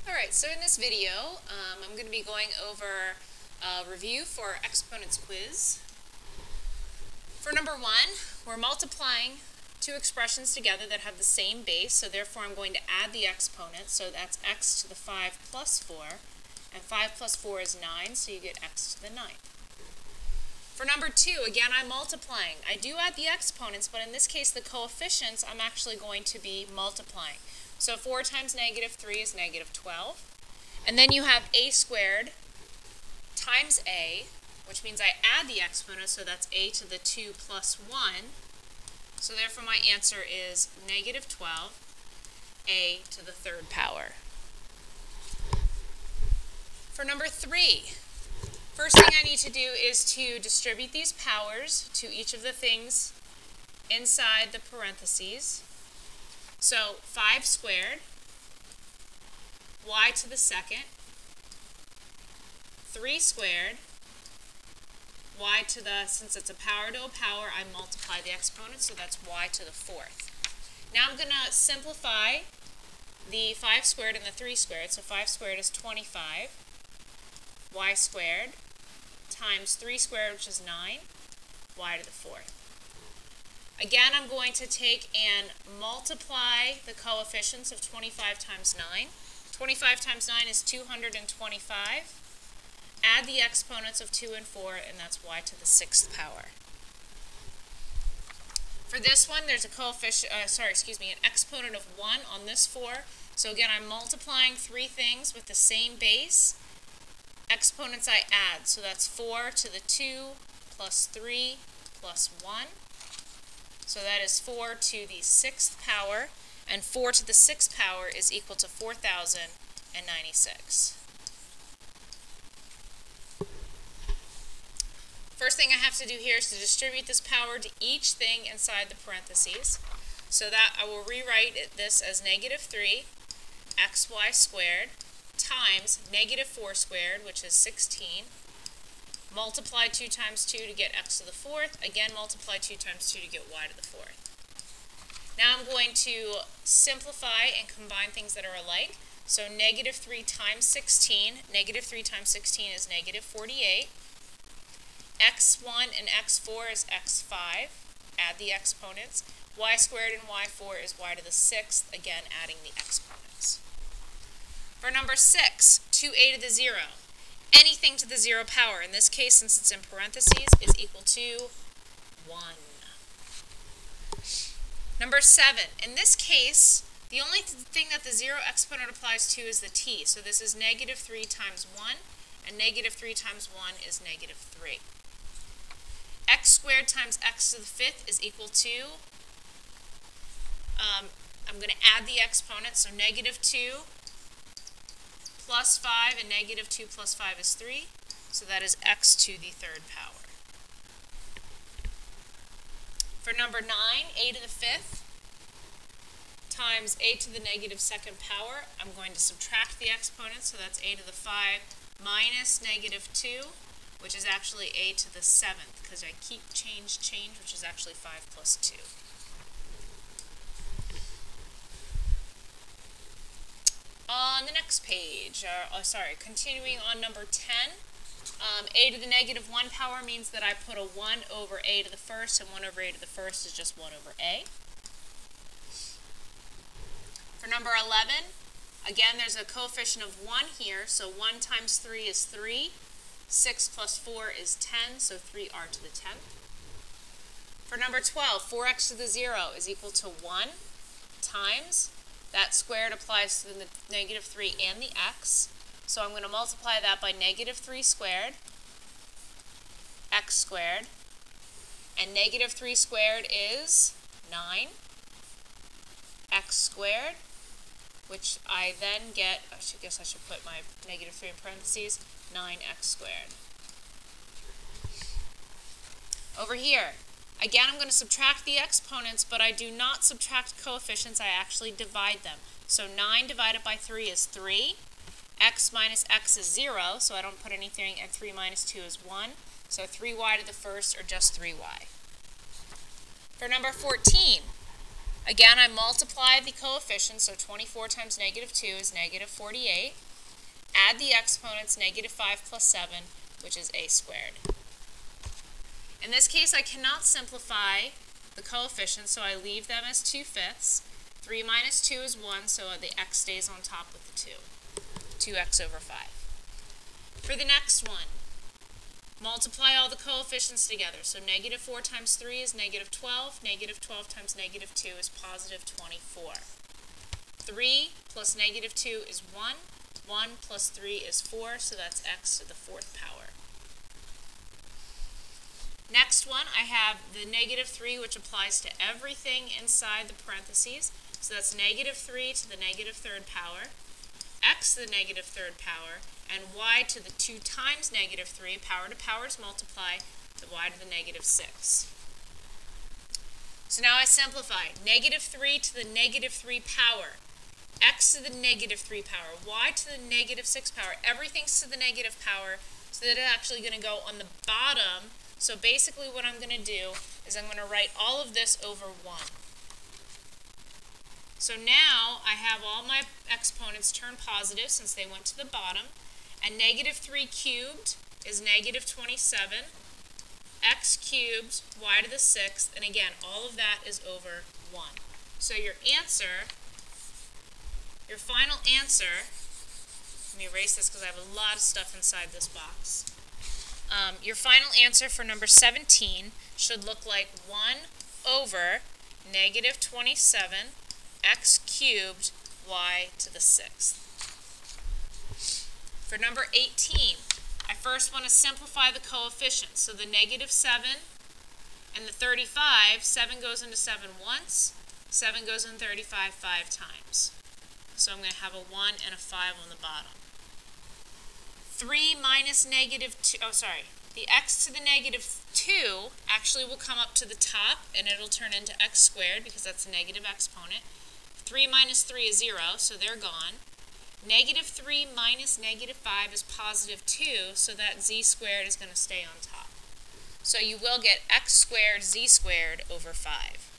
Alright, so in this video, I'm going to be going over a review for exponents quiz. For number 1, we're multiplying two expressions together that have the same base, so therefore I'm going to add the exponents, so that's x to the 5 plus 4, and 5 plus 4 is 9, so you get x to the 9th. For number 2, again, I'm multiplying. I do add the exponents, but in this case the coefficients I'm actually going to be multiplying. So 4 times negative 3 is negative 12. And then you have a squared times a, which means I add the exponent, so that's a to the 2 plus 1. So therefore my answer is negative 12, a to the third power. For number 3, first thing I need to do is to distribute these powers to each of the things inside the parentheses. So 5 squared, y to the second, 3 squared, y to the, since it's a power to a power, I multiply the exponent, so that's y to the fourth. Now I'm going to simplify the 5 squared and the 3 squared, so 5 squared is 25, y squared times 3 squared, which is 9, y to the fourth. Again, I'm going to take and multiply the coefficients of 25 times 9. 25 times 9 is 225. Add the exponents of 2 and 4, and that's y to the 6th power. For this one, there's a coefficient, an exponent of 1 on this 4. So again, I'm multiplying three things with the same base. Exponents I add, so that's 4 to the 2 plus 3 plus 1. So that is 4 to the 6th power, and 4 to the 6th power is equal to 4,096. First thing I have to do here is to distribute this power to each thing inside the parentheses. So that I will rewrite this as negative 3 xy squared times negative 4 squared, which is 16. Multiply 2 times 2 to get x to the fourth. Again, multiply 2 times 2 to get y to the fourth. Now I'm going to simplify and combine things that are alike. So negative 3 times 16. Negative 3 times 16 is negative 48. x1 and x4 is x5. Add the exponents. Y squared and y4 is y to the 6th. Again, adding the exponents. For number 6, 2a to the 0. Anything to the 0 power, in this case, since it's in parentheses, is equal to 1. Number 7, in this case, the only thing that the 0 exponent applies to is the t. So this is negative 3 times 1, and negative 3 times 1 is negative 3. X squared times x to the 5th is equal to, I'm going to add the exponents, so negative 2 plus 5, and negative 2 plus 5 is 3, so that is x to the third power. For number 9, a to the 5th times a to the negative 2nd power, I'm going to subtract the exponents, so that's a to the 5 minus negative 2, which is actually a to the 7th, because I keep change, which is actually 5 plus 2. On the next page, continuing on number 10, a to the negative 1 power means that I put a 1 over a to the first, and 1 over a to the first is just 1 over a. For number 11, again, there's a coefficient of 1 here, so 1 times 3 is 3. 6 plus 4 is 10, so 3r to the 10th. For number 12, 4x to the 0 is equal to 1 times, that squared applies to the negative 3 and the x, so I'm going to multiply that by negative 3 squared, x squared, and negative 3 squared is 9, x squared, which I then get, I guess I should put my negative 3 in parentheses, 9x squared. Over here, again, I'm going to subtract the exponents, but I do not subtract coefficients, I actually divide them. So 9 divided by 3 is 3. X minus x is 0, so I don't put anything, and 3 minus 2 is 1. So 3y to the first, or just 3y. For number 14, Again, I multiply the coefficients, so 24 times negative 2 is negative 48. Add the exponents, negative 5 plus 7, which is a squared. In this case, I cannot simplify the coefficients, so I leave them as 2/5. 3 minus 2 is 1, so the x stays on top with the 2. 2x over 5. For the next one, multiply all the coefficients together. So negative 4 times 3 is negative 12. Negative 12 times negative 2 is positive 24. 3 plus negative 2 is 1. 1 plus 3 is 4, so that's x to the 4th power. Next one, I have the negative 3, which applies to everything inside the parentheses. So that's negative 3 to the negative 3rd power, x to the negative 3rd power, and y to the 2 times negative 3, power to powers multiply, the y to the negative 6. So now I simplify. Negative 3 to the negative 3 power, x to the negative 3 power, y to the negative 6 power. Everything's to the negative power, so that it's actually going to go on the bottom. So basically what I'm going to do is I'm going to write all of this over 1. So now I have all my exponents turn positive since they went to the bottom. And negative 3 cubed is negative 27. X cubed, y to the 6th, and again, all of that is over 1. So your answer, your final answer, let me erase this because I have a lot of stuff inside this box. Your final answer for number 17 should look like 1 over negative 27 x cubed y to the 6th. For number 18, I first want to simplify the coefficients. So the negative 7 and the 35, 7 goes into 7 once, 7 goes in 35 5 times. So I'm going to have a 1 and a 5 on the bottom. 3 minus negative 2, the x to the negative 2 actually will come up to the top and it'll turn into x squared because that's a negative exponent. 3 minus 3 is 0, so they're gone. Negative 3 minus negative 5 is positive 2, so that z squared is going to stay on top. So you will get x squared z squared over 5.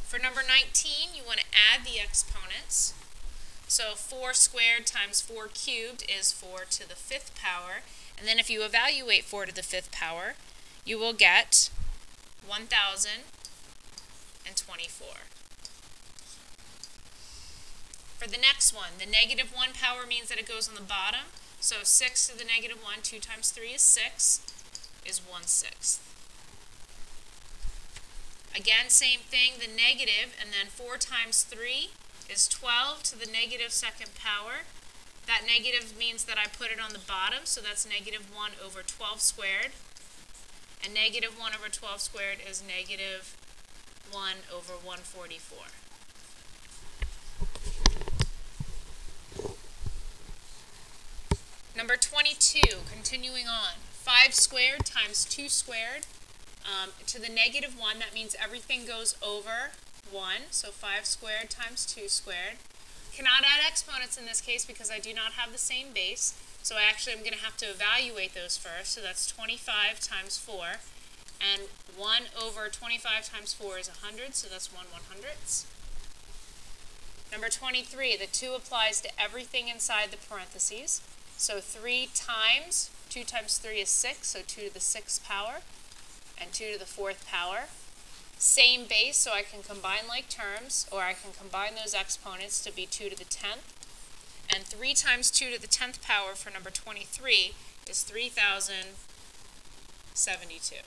For number 19, you want to add the exponents. So 4 squared times 4 cubed is 4 to the 5th power. And then if you evaluate 4 to the 5th power, you will get 1,024. For the next one, the negative 1 power means that it goes on the bottom. So 6 to the negative 1, 2 times 3 is 6, is 1/6. Again, same thing, the negative, and then 4 times 3 is 12 to the negative 2nd power. That negative means that I put it on the bottom, so that's negative 1 over 12 squared. And negative 1 over 12 squared is negative 1 over 144. Number 22, continuing on. 5 squared times 2 squared. To the negative 1, that means everything goes over 1. So 5 squared times 2 squared. Cannot add exponents in this case because I do not have the same base. So I'm going to have to evaluate those first. So that's 25 times 4. And 1 over 25 times 4 is 100, so that's 1/100ths. Number 23, the 2 applies to everything inside the parentheses. So 3 times, 2 times 3 is 6, so 2 to the 6th power, and 2 to the 4th power. Same base, so I can combine like terms, or I can combine those exponents to be 2 to the 10th. And 3 times 2 to the 10th power for number 23 is 3,072.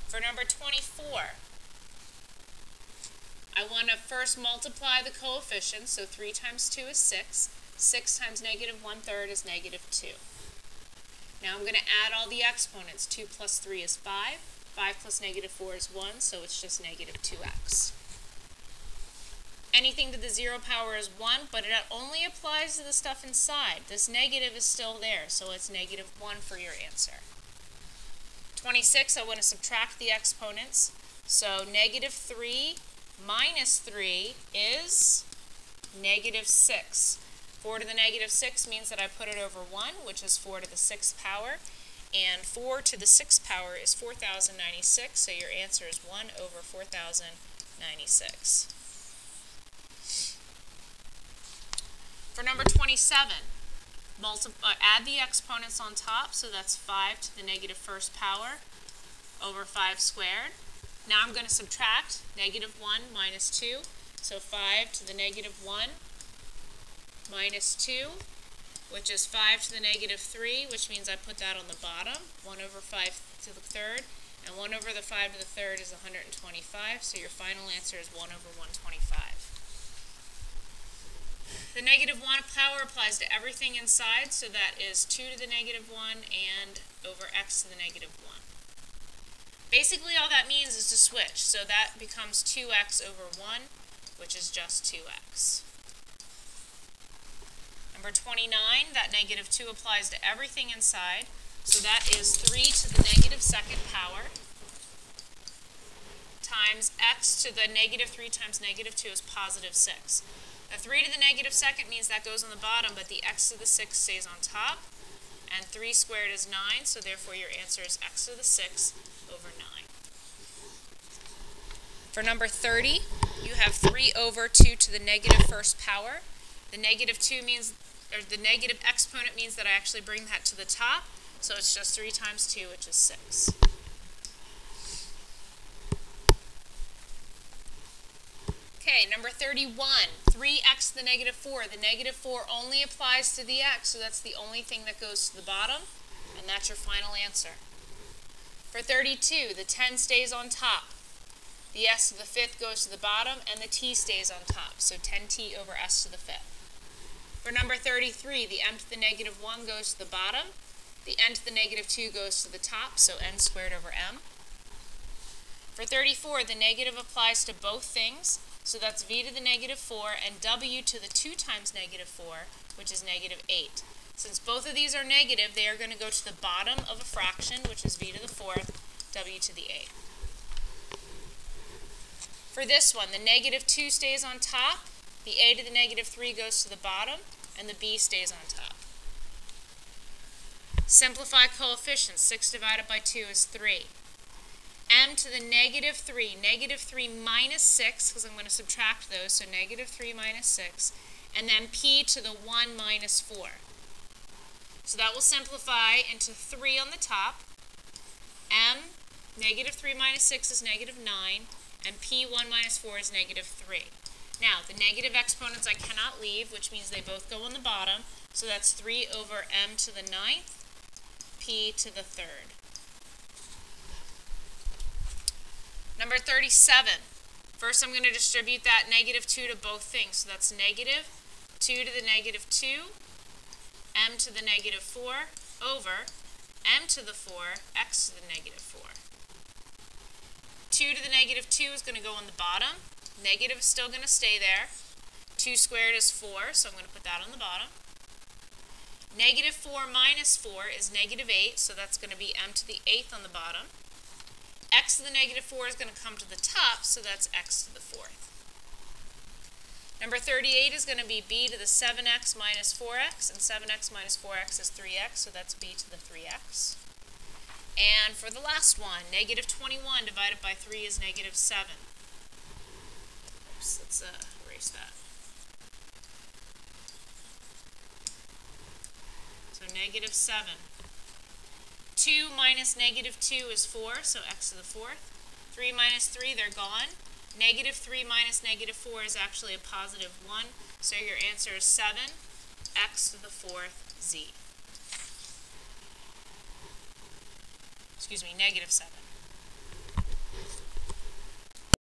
For number 24, I want to first multiply the coefficients, so 3 times 2 is 6. 6 times negative 1/3 is negative 2. Now I'm going to add all the exponents. 2 plus 3 is 5. 5 plus negative 4 is 1, so it's just negative 2x. Anything to the 0 power is 1, but it only applies to the stuff inside. This negative is still there, so it's negative 1 for your answer. 26, I want to subtract the exponents. So negative 3 minus 3 is negative 6. 4 to the negative 6 means that I put it over 1, which is 4 to the 6th power. And 4 to the 6th power is 4,096, so your answer is 1 over 4,096. For number 27, add the exponents on top, so that's 5 to the negative 1st power over 5 squared. Now I'm going to subtract negative 1 minus 2, so 5 to the negative 1 minus 2, which is 5 to the negative 3, which means I put that on the bottom, 1 over 5 to the 3rd, and 1 over the 5 to the 3rd is 125, so your final answer is 1 over 125. The negative 1 power applies to everything inside, so that is 2 to the negative 1 and over x to the negative 1. Basically all that means is to switch, so that becomes 2x over 1, which is just 2x. Number 29, that negative 2 applies to everything inside, so that is 3 to the negative 2nd power times x to the negative 3 times negative 2 is positive 6. The 3 to the negative 2nd means that goes on the bottom, but the x to the 6 stays on top, and 3 squared is 9, so therefore your answer is x to the 6 over 9. For number 30, you have 3 over 2 to the negative 1st power. The negative 2 means, or the negative exponent means that I actually bring that to the top, so it's just 3 times 2, which is 6. Okay, number 31, 3x to the negative 4. The negative 4 only applies to the x, so that's the only thing that goes to the bottom, and that's your final answer. For 32, the 10 stays on top. The s to the 5th goes to the bottom, and the t stays on top, so 10t over s to the 5th. For number 33, the m to the negative 1 goes to the bottom. The n to the negative 2 goes to the top, so n squared over m. For 34, the negative applies to both things, so that's v to the negative 4 and w to the 2 times negative 4, which is negative 8. Since both of these are negative, they are going to go to the bottom of a fraction, which is v to the 4th, w to the 8th. For this one, the negative 2 stays on top, the a to the negative 3 goes to the bottom, and the b stays on top. Simplify coefficients. 6 divided by 2 is 3. M to the negative 3. Negative 3 minus 6, because I'm going to subtract those, so negative 3 minus 6. And then p to the 1 minus 4. So that will simplify into 3 on the top. M, negative 3 minus 6 is negative 9. And p1 minus 4 is negative 3. Now, the negative exponents I cannot leave, which means they both go on the bottom. So that's 3 over m to the 9th, p to the 3rd. Number 37. First I'm going to distribute that negative 2 to both things. So that's negative 2 to the negative 2, m to the negative 4, over m to the 4, x to the negative 4. 2 to the negative 2 is going to go on the bottom. Negative is still going to stay there. 2 squared is 4, so I'm going to put that on the bottom. Negative 4 minus 4 is negative 8, so that's going to be m to the 8th on the bottom. X to the negative 4 is going to come to the top, so that's x to the 4th. Number 38 is going to be b to the 7x minus 4x, and 7x minus 4x is 3x, so that's b to the 3x. And for the last one, negative 21 divided by 3 is negative 7. Oops, let's erase that. So negative 7. 2 minus negative 2 is 4, so x to the 4th. 3 minus 3, they're gone. Negative 3 minus negative 4 is actually a positive 1, so your answer is 7, x to the 4th, z. Excuse me, negative 7.